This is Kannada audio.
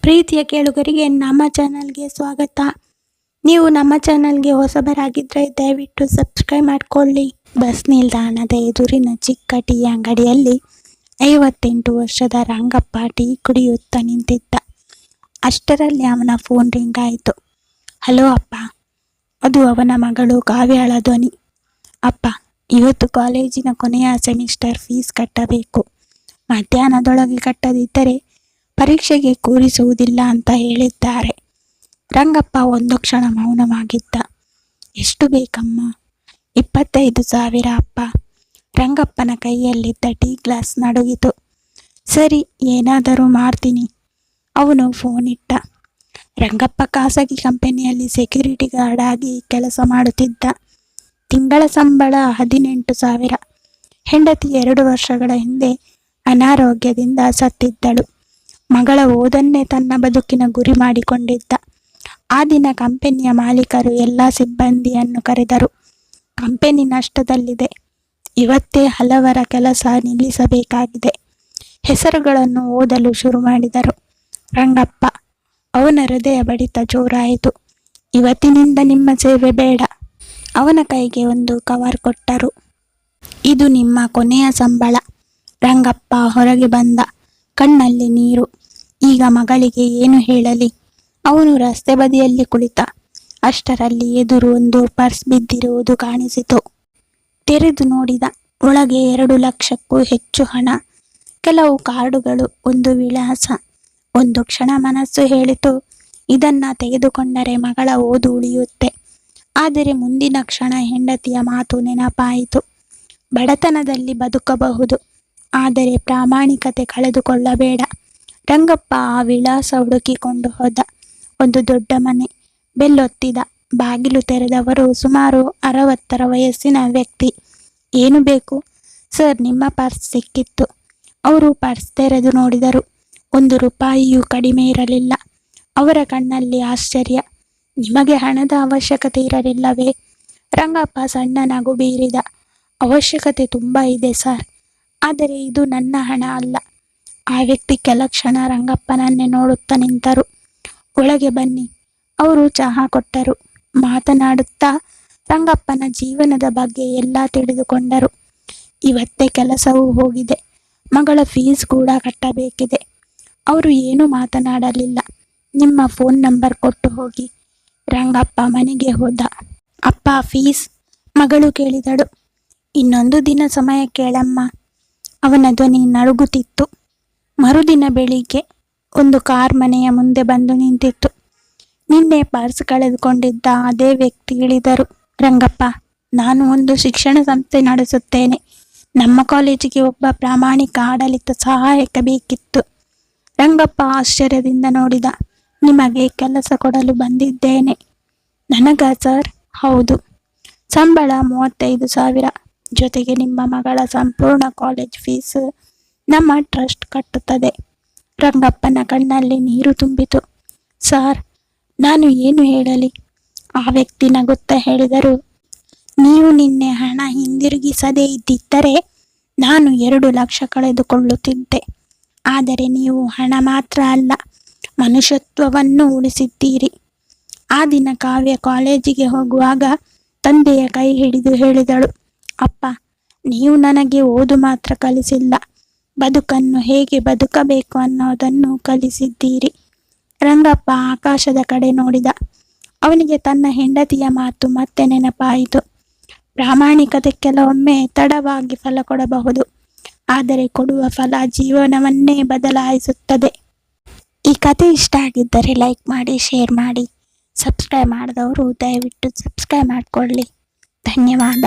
ಪ್ರೀತಿಯ ಕೇಳುಗರಿಗೆ ನಮ್ಮ ಚಾನಲ್ಗೆ ಸ್ವಾಗತ. ನೀವು ನಮ್ಮ ಚಾನಲ್ಗೆ ಹೊಸಬರಾಗಿದ್ದರೆ ದಯವಿಟ್ಟು ಸಬ್ಸ್ಕ್ರೈಬ್ ಮಾಡಿಕೊಳ್ಳಿ. ಬಸ್ ನಿಲ್ದಾಣದ ಎದುರಿನ ಚಿಕ್ಕ ಟೀ ಅಂಗಡಿಯಲ್ಲಿ 58 ವರ್ಷದ ರಂಗಪ್ಪ ಟೀ ಕುಡಿಯುತ್ತಾ ನಿಂತಿದ್ದ. ಅಷ್ಟರಲ್ಲಿ ಅವನ ಫೋನ್ ರಿಂಗ್ ಆಯಿತು. ಹಲೋ ಅಪ್ಪ. ಅದು ಅವನ ಮಗಳು ಕಾವ್ಯಾಳ ಧ್ವನಿ. ಅಪ್ಪ, ಇವತ್ತು ಕಾಲೇಜಿನ ಕೊನೆಯ ಸೆಮಿಸ್ಟರ್ ಫೀಸ್ ಕಟ್ಟಬೇಕು. ಮಧ್ಯಾಹ್ನದೊಳಗೆ ಕಟ್ಟದಿದ್ದರೆ ಪರೀಕ್ಷೆಗೆ ಕೂರಿಸುವುದಿಲ್ಲ ಅಂತ ಹೇಳಿದ್ದಾರೆ. ರಂಗಪ್ಪ ಒಂದು ಕ್ಷಣ ಮೌನವಾಗಿದ್ದ. ಎಷ್ಟು ಬೇಕಮ್ಮ? 25,000 ಅಪ್ಪ. ರಂಗಪ್ಪನ ಕೈಯಲ್ಲಿದ್ದ ಟೀ ಗ್ಲಾಸ್ ನಡುಗಿತು. ಸರಿ, ಏನಾದರೂ ಮಾಡ್ತೀನಿ. ಅವನು ಫೋನ್ ಇಟ್ಟ. ರಂಗಪ್ಪ ಖಾಸಗಿ ಕಂಪನಿಯಲ್ಲಿ ಸೆಕ್ಯೂರಿಟಿ ಗಾರ್ಡ್ ಆಗಿ ಕೆಲಸ ಮಾಡುತ್ತಿದ್ದ. ತಿಂಗಳ ಸಂಬಳ 18,000. ಹೆಂಡತಿ 2 ವರ್ಷಗಳ ಹಿಂದೆ ಅನಾರೋಗ್ಯದಿಂದ ಸತ್ತಿದ್ದಳು. ಮಗಳ ಓದನ್ನೇ ತನ್ನ ಬದುಕಿನ ಗುರಿ ಮಾಡಿಕೊಂಡಿದ್ದ. ಆ ದಿನ ಕಂಪನಿಯ ಮಾಲೀಕರು ಎಲ್ಲ ಸಿಬ್ಬಂದಿಯನ್ನು ಕರೆದರು. ಕಂಪನಿ ನಷ್ಟದಲ್ಲಿದೆ. ಇವತ್ತೇ ಹಲವರ ಕೆಲಸ ನಿಲ್ಲಿಸಬೇಕಾಗಿದೆ. ಹೆಸರುಗಳನ್ನು ಓದಲು ಶುರು ಮಾಡಿದರು. ರಂಗಪ್ಪ. ಅವನ ಹೃದಯ ಬಡಿತ ಜೋರಾಯಿತು. ಇವತ್ತಿನಿಂದ ನಿಮ್ಮ ಸೇವೆ ಬೇಡ. ಅವನ ಕೈಗೆ ಒಂದು ಕವರ್ ಕೊಟ್ಟರು. ಇದು ನಿಮ್ಮ ಕೊನೆಯ ಸಂಬಳ. ರಂಗಪ್ಪ ಹೊರಗೆ ಬಂದ. ಕಣ್ಣಲ್ಲಿ ನೀರು. ಈಗ ಮಗಳಿಗೆ ಏನು ಹೇಳಲಿ? ಅವನು ರಸ್ತೆ ಬದಿಯಲ್ಲಿ ಕುಳಿತ. ಅಷ್ಟರಲ್ಲಿ ಎದುರು ಒಂದು ಪರ್ಸ್ ಬಿದ್ದಿರುವುದು ಕಾಣಿಸಿತು. ತೆರೆದು ನೋಡಿದ. ಒಳಗೆ 2 ಲಕ್ಷಕ್ಕೂ ಹೆಚ್ಚು ಹಣ, ಕೆಲವು ಕಾರ್ಡುಗಳು, ಒಂದು ವಿಳಾಸ. ಒಂದು ಕ್ಷಣ ಮನಸ್ಸು ಹೇಳಿತು, ಇದನ್ನ ತೆಗೆದುಕೊಂಡರೆ ಮಗಳ ಓದು ಉಳಿಯುತ್ತೆ. ಆದರೆ ಮುಂದಿನ ಕ್ಷಣ ಹೆಂಡತಿಯ ಮಾತು ನೆನಪಾಯಿತು. ಬಡತನದಲ್ಲಿ ಬದುಕಬಹುದು, ಆದರೆ ಪ್ರಾಮಾಣಿಕತೆ ಕಳೆದುಕೊಳ್ಳಬೇಡ. ರಂಗಪ್ಪ ಆ ವಿಳಾಸ ಹುಡುಕಿಕೊಂಡು ಹೋದ. ಒಂದು ದೊಡ್ಡ ಮನೆ. ಬೆಲ್ಲೊತ್ತಿದ. ಬಾಗಿಲು ತೆರೆದವರು ಸುಮಾರು 60 ವಯಸ್ಸಿನ ವ್ಯಕ್ತಿ. ಏನು ಬೇಕು? ಸರ್, ನಿಮ್ಮ ಪರ್ಸ್ ಸಿಕ್ಕಿತ್ತು. ಅವರು ಪರ್ಸ್ ತೆರೆದು ನೋಡಿದರು. 1 ರೂಪಾಯಿಯೂ ಕಡಿಮೆ ಇರಲಿಲ್ಲ. ಅವರ ಕಣ್ಣಲ್ಲಿ ಆಶ್ಚರ್ಯ. ನಿಮಗೆ ಹಣದ ಅವಶ್ಯಕತೆ ಇರಲಿಲ್ಲವೇ? ರಂಗಪ್ಪ ಸಣ್ಣ ನಗು ಬೀರಿದ. ಅವಶ್ಯಕತೆ ತುಂಬ ಇದೆ ಸರ್, ಆದರೆ ಇದು ನನ್ನ ಹಣ ಅಲ್ಲ. ಆ ವ್ಯಕ್ತಿ ಕೆಲ ಕ್ಷಣ ರಂಗಪ್ಪನನ್ನೇ ನೋಡುತ್ತಾ ನಿಂತರು. ಒಳಗೆ ಬನ್ನಿ. ಅವರು ಚಹಾ ಕೊಟ್ಟರು. ಮಾತನಾಡುತ್ತಾ ರಂಗಪ್ಪನ ಜೀವನದ ಬಗ್ಗೆ ಎಲ್ಲ ತಿಳಿದುಕೊಂಡರು. ಇವತ್ತೇ ಕೆಲಸವೂ ಹೋಗಿದೆ. ಮಗಳ ಫೀಸ್ ಕೂಡ ಕಟ್ಟಬೇಕಿದೆ. ಅವರು ಏನೂ ಮಾತನಾಡಲಿಲ್ಲ. ನಿಮ್ಮ ಫೋನ್ ನಂಬರ್ ಕೊಟ್ಟು ಹೋಗಿ. ರಂಗಪ್ಪ ಮನೆಗೆ ಹೋದ. ಅಪ್ಪ, ಫೀಸ್? ಮಗಳು ಕೇಳಿದಳು. ಇನ್ನೊಂದು ದಿನ ಸಮಯ ಕೇಳಮ್ಮ. ಅವನ ಧ್ವನಿ ನಡುಗುತ್ತಿತ್ತು. ಮರುದಿನ ಬೆಳಿಗ್ಗೆ ಒಂದು ಕಾರ್ ಮನೆಯ ಮುಂದೆ ಬಂದು ನಿಂತಿತ್ತು. ನಿನ್ನೆ ಪರ್ಸ್ ಕಳೆದುಕೊಂಡಿದ್ದ ಅದೇ ವ್ಯಕ್ತಿ ಇಳಿದರು. ರಂಗಪ್ಪ, ನಾನು ಒಂದು ಶಿಕ್ಷಣ ಸಂಸ್ಥೆ ನಡೆಸುತ್ತೇನೆ. ನಮ್ಮ ಕಾಲೇಜಿಗೆ ಒಬ್ಬ ಪ್ರಾಮಾಣಿಕ ಆಡಳಿತ ಸಹಾಯಕ ಬೇಕಿತ್ತು. ರಂಗಪ್ಪ ಆಶ್ಚರ್ಯದಿಂದ ನೋಡಿದ. ನಿಮಗೆ ಕೆಲಸ ಕೊಡಲು ಬಂದಿದ್ದೇನೆ. ನನಗ ಸರ್? ಹೌದು. ಸಂಬಳ 35,000. ಜೊತೆಗೆ ನಿಮ್ಮ ಮಗಳ ಸಂಪೂರ್ಣ ಕಾಲೇಜ್ ಫೀಸ್ ನಮ್ಮ ಟ್ರಸ್ಟ್ ಕಟ್ಟುತ್ತದೆ. ರಂಗಪ್ಪನ ಕಣ್ಣಲ್ಲಿ ನೀರು ತುಂಬಿತು. ಸಾರ್, ನಾನು ಏನು ಹೇಳಲಿ? ಆ ವ್ಯಕ್ತಿ ನಗುತ್ತಾ ಹೇಳಿದರು. ನೀವು ನಿನ್ನೆ ಹಣ ಹಿಂದಿರುಗಿಸದೇ ಇದ್ದಿದ್ದರೆ ನಾನು 2 ಲಕ್ಷ ಕಳೆದುಕೊಳ್ಳುತ್ತಿದ್ದೆ. ಆದರೆ ನೀವು ಹಣ ಮಾತ್ರ ಅಲ್ಲ, ಮನುಷ್ಯತ್ವವನ್ನು ಉಳಿಸಿದ್ದೀರಿ. ಆ ದಿನ ಕಾವ್ಯ ಕಾಲೇಜಿಗೆ ಹೋಗುವಾಗ ತಂದೆಯ ಕೈ ಹಿಡಿದು ಹೇಳಿದಳು, ಅಪ್ಪ, ನೀವು ನನಗೆ ಓದು ಮಾತ್ರ ಕಲಿಸಿಲ್ಲ, ಬದುಕನ್ನು ಹೇಗೆ ಬದುಕಬೇಕು ಅನ್ನೋದನ್ನು ಕಲಿಸಿದ್ದೀರಿ. ರಂಗಪ್ಪ ಆಕಾಶದ ಕಡೆ ನೋಡಿದ. ಅವನಿಗೆ ತನ್ನ ಹೆಂಡತಿಯ ಮಾತು ಮತ್ತೆ ನೆನಪಾಯಿತು. ಪ್ರಾಮಾಣಿಕತೆ ಕೆಲವೊಮ್ಮೆ ತಡವಾಗಿ ಫಲ ಕೊಡಬಹುದು, ಆದರೆ ಕೊಡುವ ಫಲ ಜೀವನವನ್ನೇ ಬದಲಾಯಿಸುತ್ತದೆ. ಈ ಕತೆ ಇಷ್ಟ ಆಗಿದ್ದರೆ ಲೈಕ್ ಮಾಡಿ, ಶೇರ್ ಮಾಡಿ. ಸಬ್ಸ್ಕ್ರೈಬ್ ಮಾಡಿದವರು ದಯವಿಟ್ಟು ಸಬ್ಸ್ಕ್ರೈಬ್ ಮಾಡಿಕೊಳ್ಳಿ. ಧನ್ಯವಾದ.